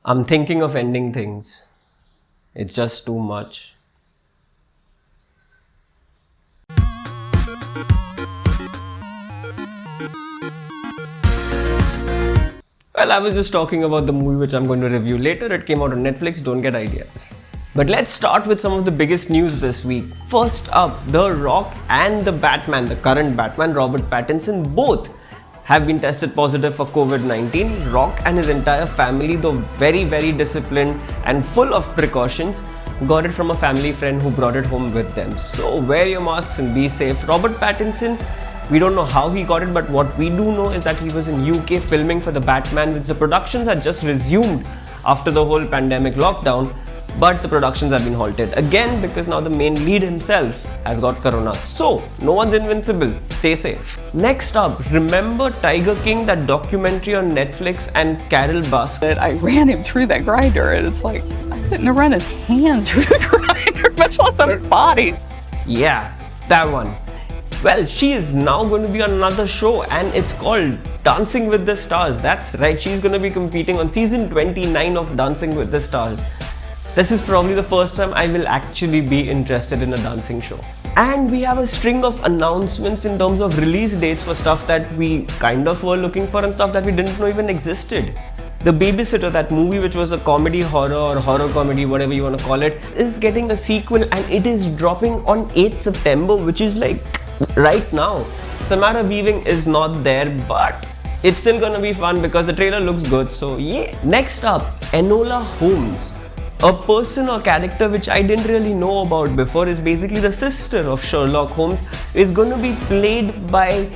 I'm thinking of ending things. It's just too much. Well, I was just talking about the movie which I'm going to review later. It came out on Netflix, don't get ideas. But let's start with some of the biggest news this week. First up, The Rock and the Batman, the current Batman, Robert Pattinson, both have been tested positive for COVID-19. Rock and his entire family, though very, very disciplined and full of precautions, got it from a family friend who brought it home with them. So wear your masks and be safe. Robert Pattinson, we don't know how he got it, but what we do know is that he was in UK filming for the Batman, which the productions had just resumed after the whole pandemic lockdown. But the productions have been halted again because now the main lead himself has got corona. So, no one's invincible. Stay safe. Next up, remember Tiger King, that documentary on Netflix, and Carol Baskin? I ran him through that grinder, and it's like, I couldn't have run his hands through the grinder, much less a body. Yeah, that one. Well, she is now going to be on another show, and it's called Dancing with the Stars. That's right, she's going to be competing on season 29 of Dancing with the Stars. This is probably the first time I will actually be interested in a dancing show. And we have a string of announcements in terms of release dates for stuff that we kind of were looking for and stuff that we didn't know even existed. The Babysitter, that movie which was a comedy horror or horror comedy, whatever you want to call it, is getting a sequel and it is dropping on 8th September, which is like right now. Samara Weaving is not there, but it's still gonna be fun because the trailer looks good, so yeah. Next up, Enola Holmes. A person or character which I didn't really know about before, is basically the sister of Sherlock Holmes, is going to be played by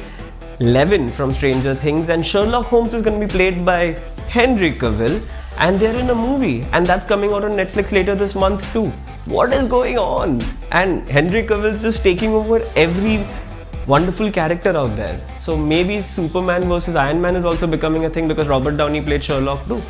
Levin from Stranger Things, and Sherlock Holmes is going to be played by Henry Cavill, and they're in a movie and that's coming out on Netflix later this month too. What is going on? And Henry Cavill is just taking over every wonderful character out there. So maybe Superman versus Iron Man is also becoming a thing because Robert Downey played Sherlock too.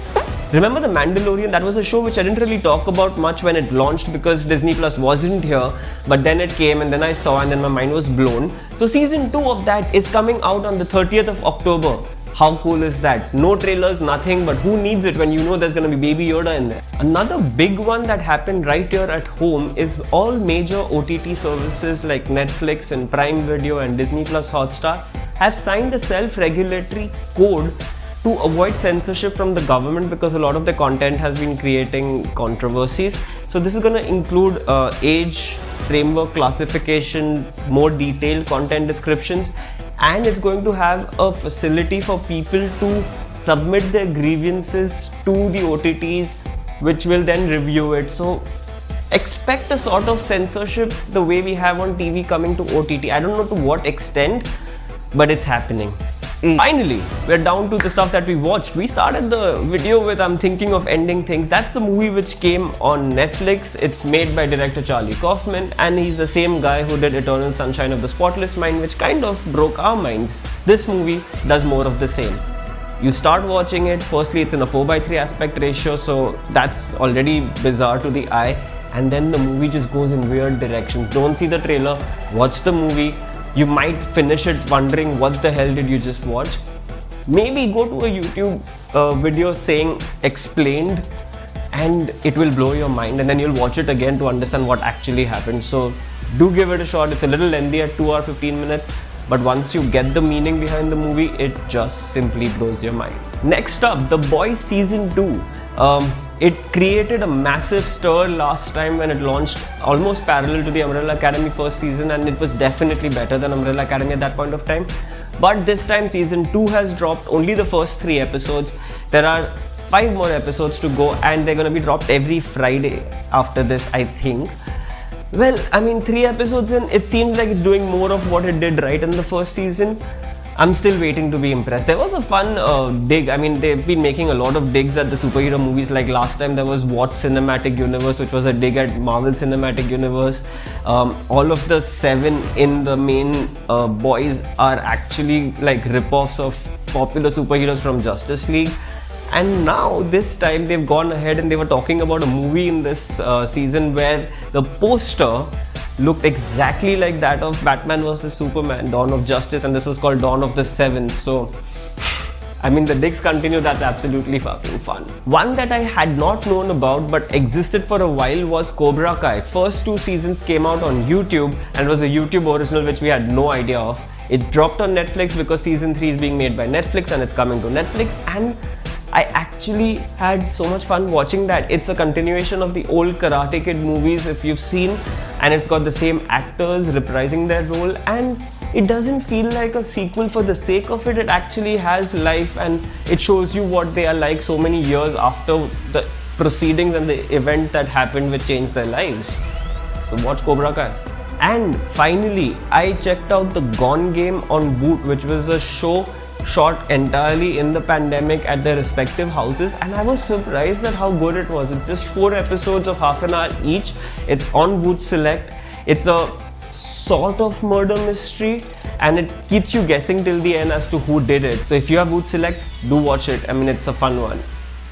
Remember The Mandalorian? That was a show which I didn't really talk about much when it launched because Disney Plus wasn't here, but then it came and then I saw and then my mind was blown. So season 2 of that is coming out on the 30th of October. How cool is that? No trailers, nothing, but who needs it when you know there's gonna be Baby Yoda in there? Another big one that happened right here at home is all major OTT services like Netflix and Prime Video and Disney Plus Hotstar have signed a self-regulatory code to avoid censorship from the government because a lot of the content has been creating controversies. So this is going to include age, framework, classification, more detailed content descriptions, and it's going to have a facility for people to submit their grievances to the OTTs, which will then review it. So expect a sort of censorship the way we have on TV coming to OTT. I don't know to what extent, but it's happening. Finally, we're down to the stuff that we watched. We started the video with I'm Thinking of Ending Things. That's a movie which came on Netflix. It's made by director Charlie Kaufman, and he's the same guy who did Eternal Sunshine of the Spotless Mind, which kind of broke our minds. This movie does more of the same. You start watching it, firstly it's in a 4:3 aspect ratio, so that's already bizarre to the eye, and then the movie just goes in weird directions. Don't see the trailer, watch the movie. You might finish it wondering what the hell did you just watch. Maybe go to a YouTube video saying explained and it will blow your mind, and then you'll watch it again to understand what actually happened. So do give it a shot. It's a little lengthy at 2 hours 15 minutes, but once you get the meaning behind the movie, it just simply blows your mind. Next up, The Boys Season 2. It created a massive stir last time when it launched, almost parallel to the Umbrella Academy first season, and it was definitely better than Umbrella Academy at that point of time. But this time season 2 has dropped only the first 3 episodes. There are 5 more episodes to go and they're going to be dropped every Friday after this, I think. Well, I mean, 3 episodes in, it seems like it's doing more of what it did right in the first season. I'm still waiting to be impressed. There was a fun dig. I mean, they've been making a lot of digs at the superhero movies. Like last time there was What Cinematic Universe, which was a dig at Marvel Cinematic Universe. All of the 7 in the main boys are actually like rip-offs of popular superheroes from Justice League. And now this time they've gone ahead and they were talking about a movie in this season where the poster looked exactly like that of Batman vs Superman, Dawn of Justice, and this was called Dawn of the Seven. So I mean, the digs continue, that's absolutely fucking fun. One that I had not known about but existed for a while was Cobra Kai. First 2 seasons came out on YouTube and was a YouTube original which we had no idea of. It dropped on Netflix because season 3 is being made by Netflix and it's coming to Netflix, and I actually had so much fun watching that. It's a continuation of the old Karate Kid movies if you've seen, and it's got the same actors reprising their role, and it doesn't feel like a sequel for the sake of it. It actually has life and it shows you what they are like so many years after the proceedings and the event that happened which changed their lives. So watch Cobra Kai. And finally, I checked out The Gone Game on Woot, which was a show shot entirely in the pandemic at their respective houses, and I was surprised at how good it was. It's just 4 episodes of half an hour each. It's on Woot Select. It's a sort of murder mystery and it keeps you guessing till the end as to who did it. So if you have Woot Select, do watch it. I mean, it's a fun one.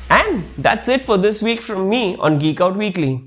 And that's it for this week from me on Geekout Weekly.